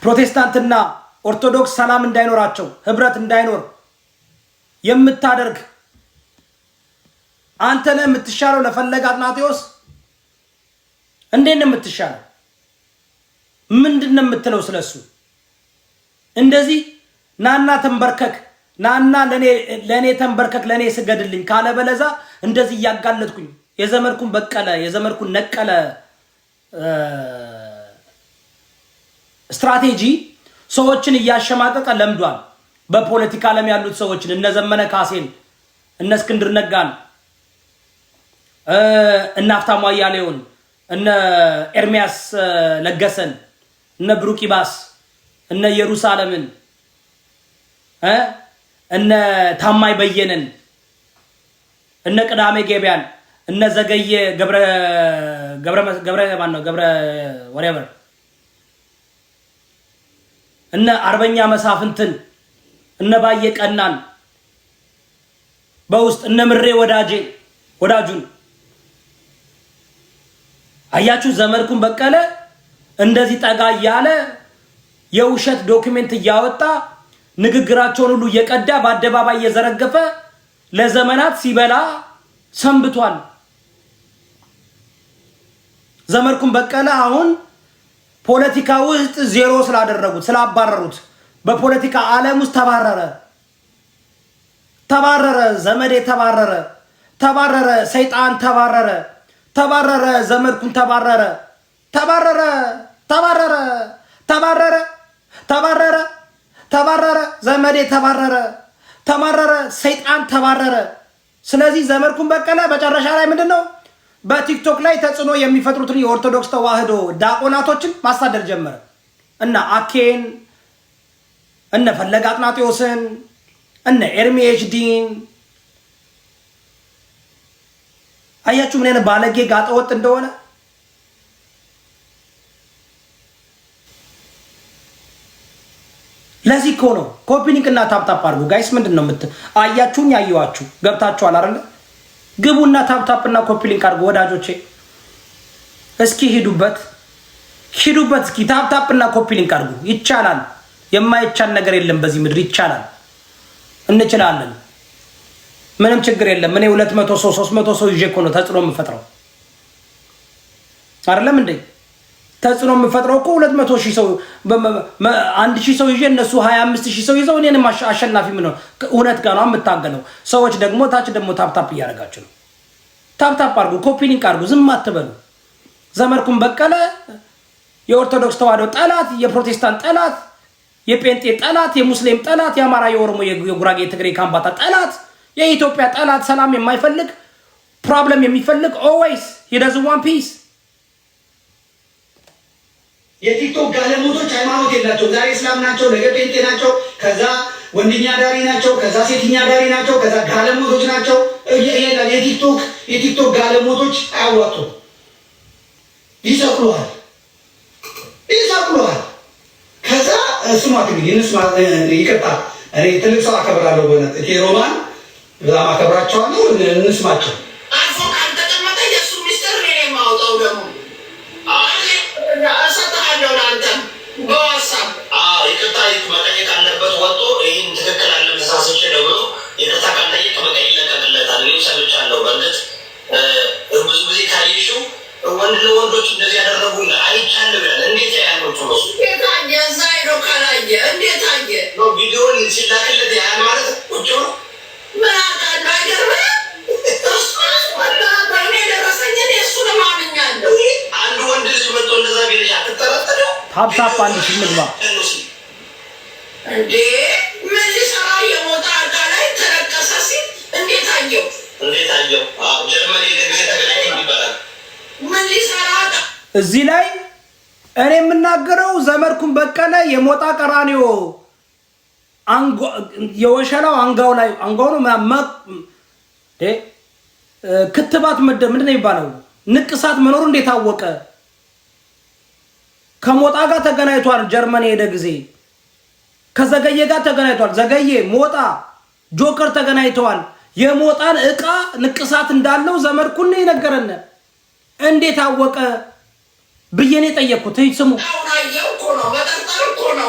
ፕሮቴስታንትና ኦርቶዶክስ ሰላም እንዳይኖራቸው ህብረት እንዳይኖር የምታደርግ አንተ ነህ የምትሻለው ለፈለገ አትናቴዎስ እንዴት ነው የምትሻለው? ምንድነው የምትለው ስለሱ? እንደዚህ ናና ተንበርከክ ናና ለኔ ተንበርከክ ለኔ ስገድልኝ ካለ በለዛ እንደዚህ ያጋለጥኩኝ የዘመርኩን ነቀለ ስትራቴጂ ሰዎችን ያሸማቀቀ ለምዷል። በፖለቲካ ዓለም ያሉት ሰዎችን እነ ዘመነ ካሴን እነ እስክንድር ነጋን እነ ሀብታሙ አያሌውን እነ ኤርሚያስ ለገሰን እነ ብሩክ ይባስ እነ ኢየሩሳሌምን እነ ታማይ በየነን እነ ቅዳሜ ገበያን እነ ዘገየ ገብረ ማን ነው ገብረ ወሬቨር እነ አርበኛ መሳፍንትን እነ ባየ ቀናን በውስጥ እነ ምሬ ወዳጁን አያችሁ። ዘመርኩን በቀለ እንደዚህ ጠጋ ያለ የውሸት ዶክመንት እያወጣ ንግግራቸውን ሁሉ እየቀዳ በአደባባይ እየዘረገፈ ለዘመናት ሲበላ ሰንብቷል። ዘመርኩን በቀለ አሁን ፖለቲካ ውስጥ ዜሮ ስላደረጉት ስላባረሩት በፖለቲካ ዓለም ውስጥ ተባረረ። ዘመዴ ተባረረ። ሰይጣን ተባረረ። ዘመድኩን ተባረረ። ዘመዴ ተባረረ። ሰይጣን ተባረረ። ስለዚህ ዘመድኩን በቀለ መጨረሻ ላይ ምንድነው በቲክቶክ ላይ ተጽዕኖ የሚፈጥሩትን የኦርቶዶክስ ተዋህዶ ዲያቆናቶችን ማሳደር ጀመረ እና አኬን እነ ፈለገ አጥናቴዎስን እነ ኤርሚ ኤችዲን አያችሁ ምን አይነት ባለጌ ጋጠወጥ እንደሆነ። ለዚህ እኮ ነው ኮፒ ሊንክ እና ታፕታፕ አድርጉ ጋይስ። ምንድነው አያችሁኝ? ያየዋችሁ ገብታችኋል አይደል? ግቡና ታፕታፕ እና ኮፒ ሊንክ አድርጉ ወዳጆቼ። እስኪ ሂዱበት እስኪ ታፕታፕ እና ኮፒ ሊንክ አድርጉ። ይቻላል። የማይቻል ነገር የለም በዚህ ምድር ይቻላል። እንችላለን። ምንም ችግር የለም። እኔ 200 ሰው 300 ሰው ይዤ እኮ ነው ተጽዕኖ የምፈጥረው አይደለም እንዴ? ተጽዕኖ የምፈጥረው እኮ 200,000 ሰው 1000 ሰው ይዤ እነሱ 25,000 ሰው ይዘው እኔንም አሸናፊ ምን ነው እውነት ጋር ነው የምታገለው። ሰዎች ደግሞ ታች ደግሞ ታፕታፕ እያደረጋችሁ ነው። ታፕታፕ አድርጉ፣ ኮፒ ሊንክ አድርጉ። ዝም አትበሉ። ዘመድኩን በቀለ የኦርቶዶክስ ተዋህዶ ጠላት፣ የፕሮቴስታንት ጠላት፣ የጴንጤ ጠላት፣ የሙስሊም ጠላት፣ የአማራ፣ የኦሮሞ፣ የጉራጌ፣ የትግሬ፣ ካምባታ ጠላት፣ የኢትዮጵያ ጠላት፣ ሰላም የማይፈልግ ፕሮብለም የሚፈልግ always he doesn't want peace። የቲክቶክ ጋለሞቶች ሃይማኖት የላቸው። ዛሬ እስላም ናቸው፣ ነገ ጴንጤ ናቸው፣ ከዛ ወንድኛ ዳሪ ናቸው፣ ከዛ ሴትኛ ዳሪ ናቸው፣ ከዛ ጋለሞቶች ናቸው። የቲክቶክ ጋለሞቶች አያዋጡ፣ ይሰቅሉሃል። ከዛ ስሟት እንግዲህ ይቅርታ፣ እኔ ትልቅ ሰው አከብራለሁ። በእውነት እቴ ሮማን በጣም አከብራቸዋለሁ። እንስማቸው። አልፎ ካልተቀመጠ የእሱ ሚስጥር እኔ የማወጣው ደግሞ እሰጥሃለሁ ለአንተም በዋትስአፕ ይቅርታ መጠየቅ አለበት። ወጥቶ ይህን ትክክል አለ መሳሰች ነው ብሎ ይቅርታ ካልጠየቅ በቃ ይለቀቅለታል። እኔም ሰምቻለሁ። በእርግጥ ብዙ ጊዜ ካየሽው ወንድ ለወንዶች እንደዚህ ያደረጉ አይቻለሁ ይላል። እንዴት ያያኖቹ ነው ታየ እዛ ሄዶ ካላየ እንዴት አየ ነው ቪዲዮን ሲላክለት ያህል ማለት ቁጭ ነው ምን አቃሉ አይገርምም? አንድ ወንድ ልጅ መጥቶ እንደዛ ቢልሽ አትጠረጠረው? ታፕታፕ አንድ ሽልግባ እንዴ ምን ሊሰራ የሞታ አልጋ ላይ ተረቀሰ ሲል እንዴት አየው? ጀርመን የደግዜ ተገናኝ ይባላል። ምን ሊሰራ እዚህ ላይ እኔ የምናገረው ዘመድኩን በቀለ የሞጣ ቀራኒዮ የወሸላው አንጋው ነው ክትባት ምንድን ነው የሚባለው? ንቅሳት መኖሩ እንዴት አወቀ? ከሞጣ ጋር ተገናኝቷል። ጀርመን ሄደ ጊዜ ከዘገየ ጋር ተገናኝቷል። ዘገየ፣ ሞጣ፣ ጆከር ተገናኝተዋል። የሞጣን እቃ ንቅሳት እንዳለው ዘመድኩን ነው የነገረን። እንዴት አወቀ ብዬ ነው የጠየቅኩት። ስሙ አሁን አየው እኮ ነው መጠርጠር እኮ ነው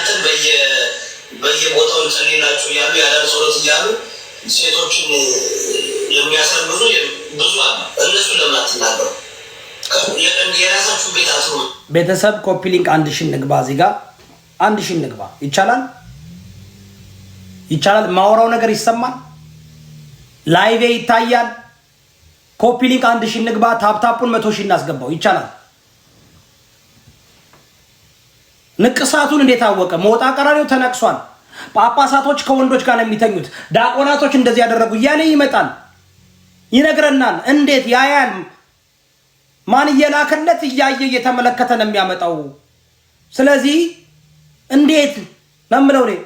እናንተን በየቦታው እንጸልይላችሁ እያሉ ያዳር ጸሎት እያሉ ሴቶችን የሚያሰርብዙ ብዙ አሉ። እነሱን ለምን አትናገሩ? የራሳችሁ ቤት አስሩ። ቤተሰብ ኮፒ ሊንክ 1000 ንግባ። እዚህ ጋር 1000 ንግባ። ይቻላል ይቻላል። ማወራው ነገር ይሰማል። ላይቭ ይታያል። ኮፒ ሊንክ 1000 ንግባ። ታፕታፑን 100,000 እናስገባው። ይቻላል። ንቅሳቱን እንዴት አወቀ? ሞጣ ቀራሪው ተነቅሷል። ጳጳሳቶች ከወንዶች ጋር ነው የሚተኙት። ዲያቆናቶች እንደዚህ ያደረጉ እያለ ይመጣል፣ ይነግረናል። እንዴት ያያል? ማን እየላከለት እያየ እየተመለከተ ነው የሚያመጣው። ስለዚህ እንዴት ለምለው ነው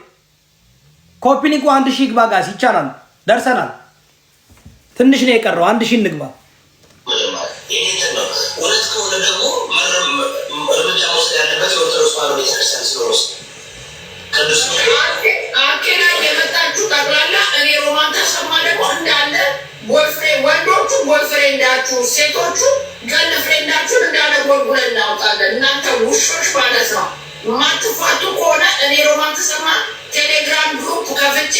ኮፒ ሊንኩ 1000 ግባ። ጋስ ይቻላል። ደርሰናል። ትንሽ ነው የቀረው። 1000 ንግባ። እውነት ከሆነ ደግሞ እርምጃ መውሰድ ያለበት የኦርቶዶክስ ተዋሕዶ ቤተክርስቲያን ስለሆነ ቅዱስ አኬና የመጣችሁ ጠቅላላ እኔ ሮማን ተሰማ ደግሞ እንዳለ ወንዶቹ ቦይፍሬንዳችሁ፣ ሴቶቹ ገል ፍሬንዳችሁን እንዳለ ጎልጉለን እናውጣለን። እናንተ ውሾች ማለት ነው። የማትፋቱ ከሆነ እኔ ሮማን ተሰማ ቴሌግራም ግሩፕ ከፍቼ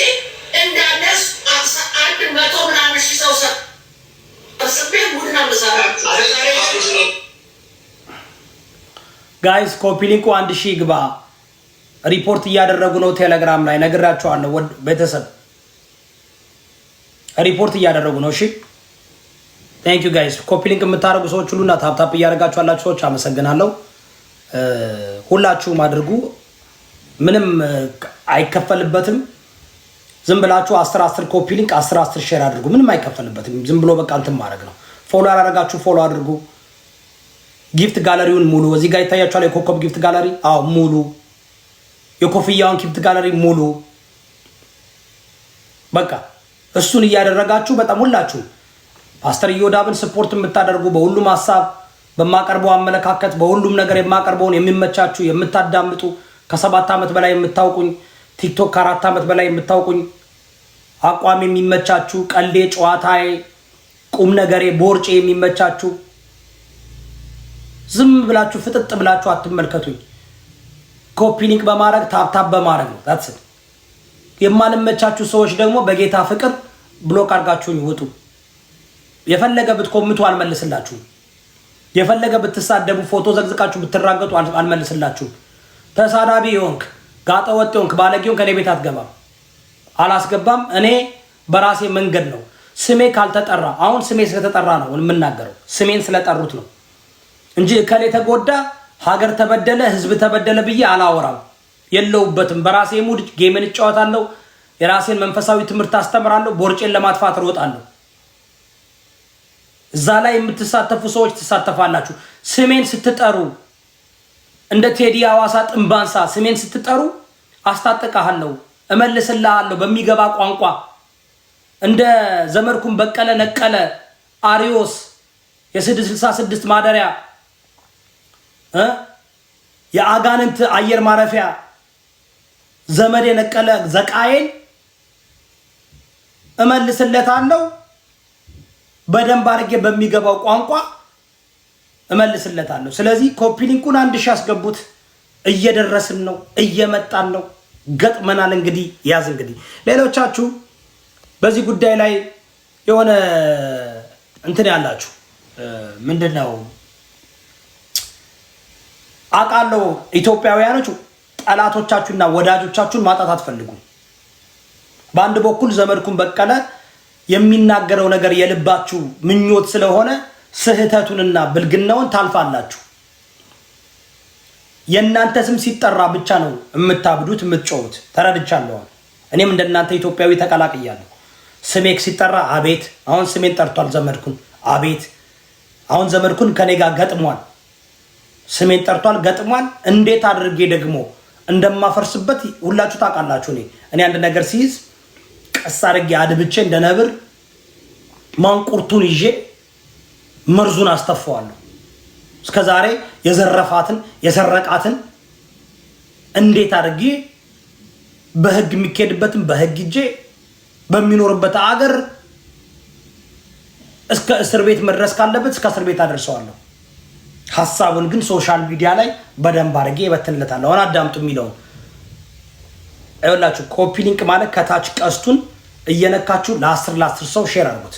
እንዳለ 100 ምናምን ሺህ ሰው ሰብስቤ ቡና ምሰራችሁ። ጋይስ ኮፒ ሊንኩ 1000 ግባ። ሪፖርት እያደረጉ ነው ቴሌግራም ላይ ነግራቸዋለሁ። ቤተሰብ ሪፖርት እያደረጉ ነው። እሺ ቴንክ ዩ ጋይስ። ኮፒ ሊንክ የምታደርጉ ሰዎች ሁሉና ታፕታፕ እያደረጋችሁ ያላችሁ ሰዎች አመሰግናለሁ። ሁላችሁም አድርጉ። ምንም አይከፈልበትም። ዝም ብላችሁ 10 ኮፒ ሊንክ 10 ሼር አድርጉ። ምንም አይከፈልበትም። ዝም ብሎ በቃ እንትን ማድረግ ነው። ፎሎ ያላደረጋችሁ ፎሎ አድርጉ። ጊፍት ጋለሪውን ሙሉ። እዚህ ጋር ይታያችኋል የኮከብ ጊፍት ጋለሪ። አዎ ሙሉ። የኮፍያውን ጊፍት ጋለሪ ሙሉ። በቃ እሱን እያደረጋችሁ በጣም ሁላችሁ ፓስተር ኢዮዳብን ስፖርት የምታደርጉ በሁሉም ሀሳብ በማቀርበው አመለካከት በሁሉም ነገር የማቀርበውን የሚመቻችሁ የምታዳምጡ ከ7 ዓመት በላይ የምታውቁኝ ቲክቶክ ከ4 ዓመት በላይ የምታውቁኝ አቋም የሚመቻችሁ ቀልዴ ጨዋታዬ ቁም ነገሬ ቦርጬ የሚመቻችሁ ዝም ብላችሁ ፍጥጥ ብላችሁ አትመልከቱኝ። ኮፒ ሊንክ በማድረግ ታፕታፕ በማድረግ ነው። ታትስ የማልመቻችሁ ሰዎች ደግሞ በጌታ ፍቅር ብሎክ አድርጋችሁኝ ውጡ። የፈለገ ብትኮምቱ አልመልስላችሁም። የፈለገ ብትሳደቡ ፎቶ ዘግዝቃችሁ ብትራገጡ አልመልስላችሁም። ተሳዳቢ ይሆንክ ጋጠ ወጥ ይሆንክ ባለጌ ይሆንክ ከኔ ቤት አትገባም። አላስገባም። እኔ በራሴ መንገድ ነው። ስሜ ካልተጠራ አሁን ስሜ ስለተጠራ ነው የምናገረው። ስሜን ስለጠሩት ነው እንጂ እከሌ ተጎዳ ሀገር ተበደለ ህዝብ ተበደለ ብዬ አላወራም። የለውበትም። በራሴ ሙድ ጌምን እጫወታለሁ። የራሴን መንፈሳዊ ትምህርት አስተምራለሁ። ቦርጬን ለማጥፋት ሮጣለሁ። እዛ ላይ የምትሳተፉ ሰዎች ትሳተፋላችሁ። ስሜን ስትጠሩ እንደ ቴዲ አዋሳ ጥንባንሳ ስሜን ስትጠሩ አስታጥቃለሁ፣ እመልስልሃለሁ በሚገባ ቋንቋ እንደ ዘመድኩን በቀለ ነቀለ አሪዮስ የ666 ማደሪያ የአጋንንት አየር ማረፊያ ዘመድ የነቀለ ዘቃዬን እመልስለታለሁ። በደንብ አድርጌ በሚገባው ቋንቋ እመልስለታለሁ። ስለዚህ ኮፒ ሊንኩን 1000 ያስገቡት። እየደረስን ነው፣ እየመጣን ነው፣ ገጥመናል። እንግዲህ ያዝ እንግዲህ ሌሎቻችሁ በዚህ ጉዳይ ላይ የሆነ እንትን ያላችሁ ምንድነው አቃለው ኢትዮጵያውያኖች ጠላቶቻችሁና ወዳጆቻችሁን ማጣት አትፈልጉም። በአንድ በኩል ዘመድኩን በቀለ የሚናገረው ነገር የልባችሁ ምኞት ስለሆነ ስህተቱንና ብልግናውን ታልፋላችሁ። የእናንተ ስም ሲጠራ ብቻ ነው የምታብዱት የምትጮሁት። ተረድቻለሁ። እኔም እንደናንተ ኢትዮጵያዊ ተቀላቅያለሁ። ስሜክ ሲጠራ አቤት። አሁን ስሜን ጠርቷል ዘመድኩን፣ አቤት። አሁን ዘመድኩን ከኔ ጋር ገጥሟል። ስሜን ጠርቷል፣ ገጥሟል። እንዴት አድርጌ ደግሞ እንደማፈርስበት ሁላችሁ ታውቃላችሁ። እኔ አንድ ነገር ሲይዝ ቀስ አድርጌ አድብቼ እንደ ነብር ማንቁርቱን ይዤ መርዙን አስተፋዋለሁ። እስከዛሬ የዘረፋትን የሰረቃትን እንዴት አድርጌ በህግ የሚካሄድበትን በህግ ይዤ በሚኖርበት አገር እስከ እስር ቤት መድረስ ካለበት እስከ እስር ቤት አደርሰዋለሁ። ሐሳቡን ግን ሶሻል ሚዲያ ላይ በደንብ አድርጌ እበትንለታለሁ። አሁን አዳምጡ የሚለውን አይወላችሁ ኮፒ ሊንክ ማለት ከታች ቀስቱን እየነካችሁ ለ10 ሰው ሼር አድርጉት።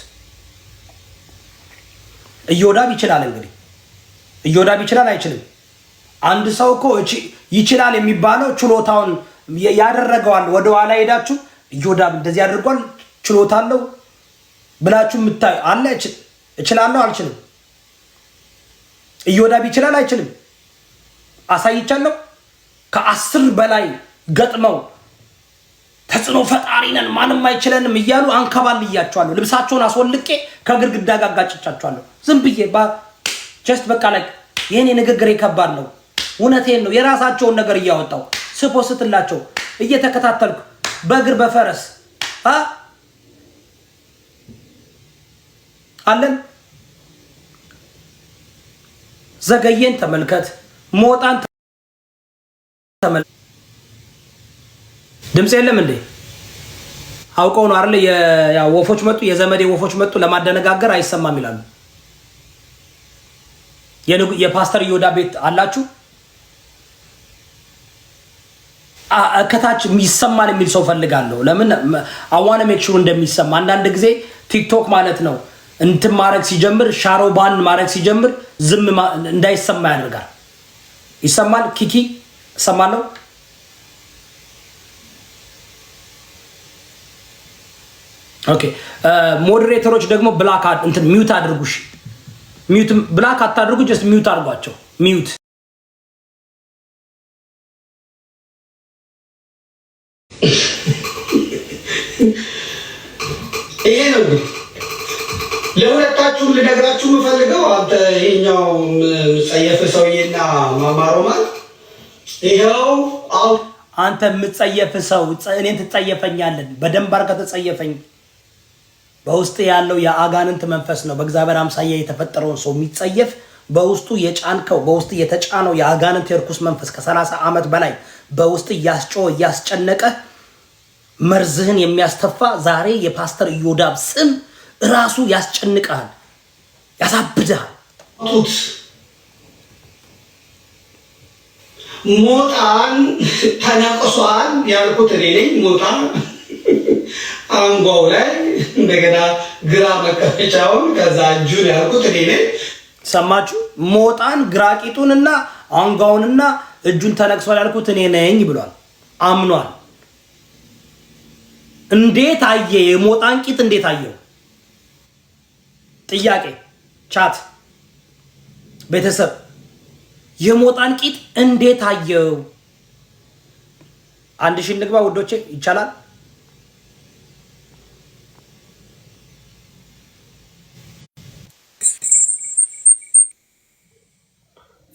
እዮዳብ ይችላል እንግዲህ እዮዳብ ይችላል አይችልም? አንድ ሰው እኮ ይችላል የሚባለው ችሎታውን ያደረገዋል። ወደ ኋላ ሄዳችሁ እዮዳብ እንደዚህ አድርጓል ችሎታ አለው ብላችሁ የምታዩ አለ። እችላለሁ አልችልም? እዮዳብ ይችላል አይችልም? አሳይቻለሁ። ከ10 በላይ ገጥመው ተጽዕኖ ፈጣሪ ነን ማንም አይችለንም እያሉ አንከባልያቸዋለሁ። ልብሳቸውን አስወልቄ ከግድግዳ ጋር ጋጭቻቸዋለሁ። ዝም ብዬ ጀስት በቃ ላይ የኔ ንግግር ከባድ ነው። እውነቴን ነው። የራሳቸውን ነገር እያወጣው ስፖስትላቸው እየተከታተልኩ በእግር በፈረስ አለን። ዘገየን ተመልከት፣ ሞጣን ተመልከት። ድምፅ የለም እንዴ? አውቀው ነው አይደል? ወፎች መጡ፣ የዘመዴ ወፎች መጡ ለማደነጋገር አይሰማም ይላሉ። የፓስተር ዮዳ ቤት አላችሁ? ከታች ይሰማል የሚል ሰው ፈልጋለሁ። ለምን አዋነ ሜክሹር እንደሚሰማ አንዳንድ ጊዜ ቲክቶክ ማለት ነው እንትን ማድረግ ሲጀምር ሻሮ ባን ማድረግ ሲጀምር ዝም እንዳይሰማ ያደርጋል። ይሰማል? ኪኪ እሰማለሁ። ኦኬ ሞዴሬተሮች ደግሞ ብላክ እንትን ሚውት አድርጉሽ። ሚውት ብላክ አታድርጉ፣ ጀስት ሚውት አድርጓቸው። ሚውት ይሄ ነው ለሁለታችሁም ልነግራችሁ የምፈልገው። አንተ ይሄኛው ጸየፍ ሰውዬና ማማሮማል ይሄው አንተ የምትጸየፍ ሰው እኔን ትጸየፈኛለን። በደንብ አድርገህ ተጸየፈኝ። በውስጥ ያለው የአጋንንት መንፈስ ነው። በእግዚአብሔር አምሳያ የተፈጠረውን ሰው የሚጸየፍ በውስጡ የጫንከው በውስጥ የተጫነው የአጋንንት የርኩስ መንፈስ ከ30 ዓመት በላይ በውስጥ እያስጮህ እያስጨነቀ መርዝህን የሚያስተፋ ዛሬ የፓስተር ኢዮዳብ ስም ራሱ ያስጨንቃል፣ ያሳብዳል። ሞጣን ተነቅሷል ያልኩት እኔ ነኝ። ሞጣ አንጓው ላይ እንደገና ግራ መቀመጫውን ከዛ እጁን ያልኩት እኔ ነኝ። ሰማችሁ? ሞጣን ግራቂጡንና አንጓውንና እጁን ተነቅሷል ያልኩት እኔ ነኝ ብሏል። አምኗል። እንዴት አየ? የሞጣን ቂጥ እንዴት አየው? ጥያቄ ቻት ቤተሰብ የሞጣን ቂጥ እንዴት አየው? 1000 እንግባ ውዶቼ፣ ይቻላል?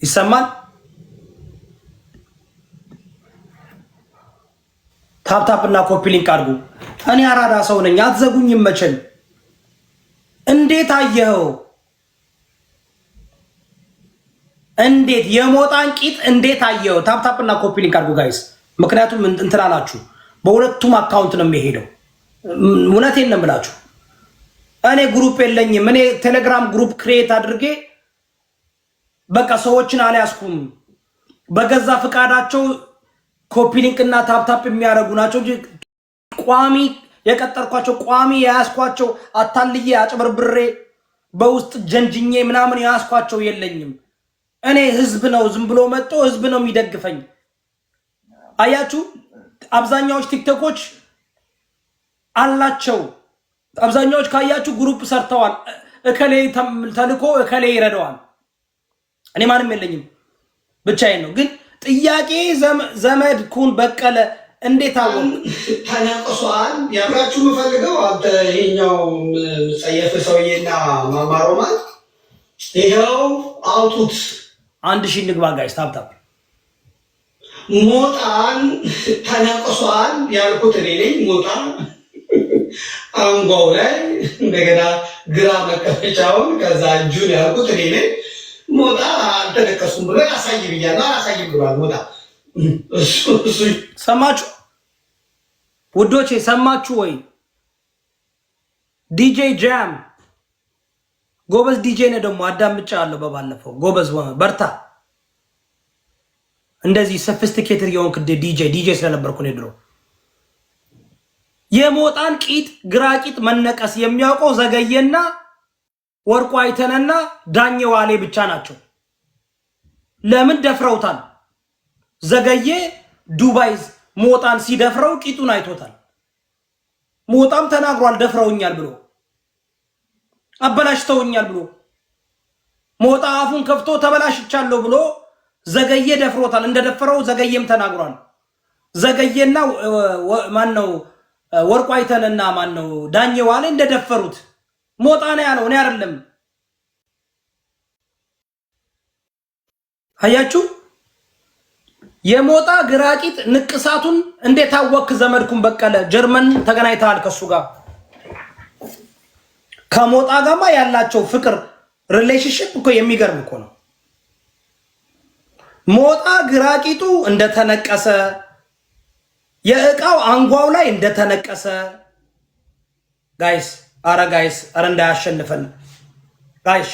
ይሰማል? ታፕታፕ እና ኮፒ ሊንክ አድርጉ። እኔ አራዳ ሰው ነኝ፣ አትዘጉኝም መቼም። እንዴት አየኸው? እንዴት የሞጣን ቂጥ እንዴት አየኸው? ታፕታፕ እና ኮፒ ሊንክ አድርጉ ጋይስ። ምክንያቱም እንትን አላችሁ፣ በሁለቱም አካውንት ነው የሚሄደው። እውነቴን ነው የምላችሁ። እኔ ግሩፕ የለኝም። እኔ ቴሌግራም ግሩፕ ክሬት አድርጌ በቃ ሰዎችን አልያዝኩም። በገዛ ፍቃዳቸው ኮፒ ሊንክ እና ታፕታፕ የሚያደርጉ ናቸው እንጂ ቋሚ የቀጠርኳቸው ቋሚ የያዝኳቸው አታልዬ አጭበርብሬ በውስጥ ጀንጅኜ ምናምን የያዝኳቸው የለኝም። እኔ ህዝብ ነው ዝም ብሎ መጥቶ ህዝብ ነው የሚደግፈኝ። አያችሁ፣ አብዛኛዎች ቲክቶኮች አላቸው። አብዛኛዎች ካያችሁ ግሩፕ ሰርተዋል። እከሌ ተልኮ እከሌ ይረዳዋል። እኔ ማንም የለኝም፣ ብቻዬን ነው። ግን ጥያቄ ዘመድ ኩን በቀለ እንዴት አወቅ? ተነቅሷል ያብራችሁ የምፈልገው አንተ ይሄኛው ጸየፍ ሰውዬና ማማሮማል ይሄው አውጡት። 1000 እንግባ ጋይስ። ታፕታፕ ሞጣን ተነቅሷል ያልኩት እኔ ነኝ። ሞጣ አንጓው ላይ እንደገና ግራ መቀመጫውን ከዛ እጁን ያልኩት እኔ ነኝ። ሞጣ አልተነቀሱም ብሎ ያሳይ ብያለሁ። አላሳይም ብሏል ሞጣ። ሰማችሁ ውዶቼ? ሰማችሁ ወይ? ዲጄ ጃም ጎበዝ ዲጄ ነው ደግሞ አዳምጫለሁ በባለፈው። ጎበዝ በርታ። እንደዚህ ሶፊስቲኬትድ የሆንክ ዲጄ ስለነበርኩ ነው ድሮ። የሞጣን ቂጥ ግራቂጥ መነቀስ የሚያውቀው ዘገየና ወርቁ አይተነና ዳኘ ዋሌ ብቻ ናቸው። ለምን ደፍረውታል? ዘገየ ዱባይ ሞጣን ሲደፍረው ቂጡን አይቶታል። ሞጣም ተናግሯል ደፍረውኛል ብሎ አበላሽተውኛል ብሎ ሞጣ አፉን ከፍቶ ተበላሽቻለሁ ብሎ ዘገየ ደፍሮታል። እንደደፈረው ዘገየም ተናግሯል። ዘገየና ማነው ወርቁ አይተነና ማነው ዳኘ ዋሌ እንደደፈሩት ሞጣ ነው ያለው፣ እኔ አይደለም። አያችሁ የሞጣ ግራቂጥ ንቅሳቱን እንዴት አወክ? ዘመድኩን በቀለ ጀርመን ተገናኝተሃል ከሱ ጋር። ከሞጣ ጋማ ያላቸው ፍቅር ሪሌሽንሺፕ እኮ የሚገርም እኮ ነው። ሞጣ ግራቂጡ እንደተነቀሰ የእቃው አንጓው ላይ እንደተነቀሰ ጋይስ፣ አረ ጋይስ፣ አረ እንዳያሸንፈን ጋይስ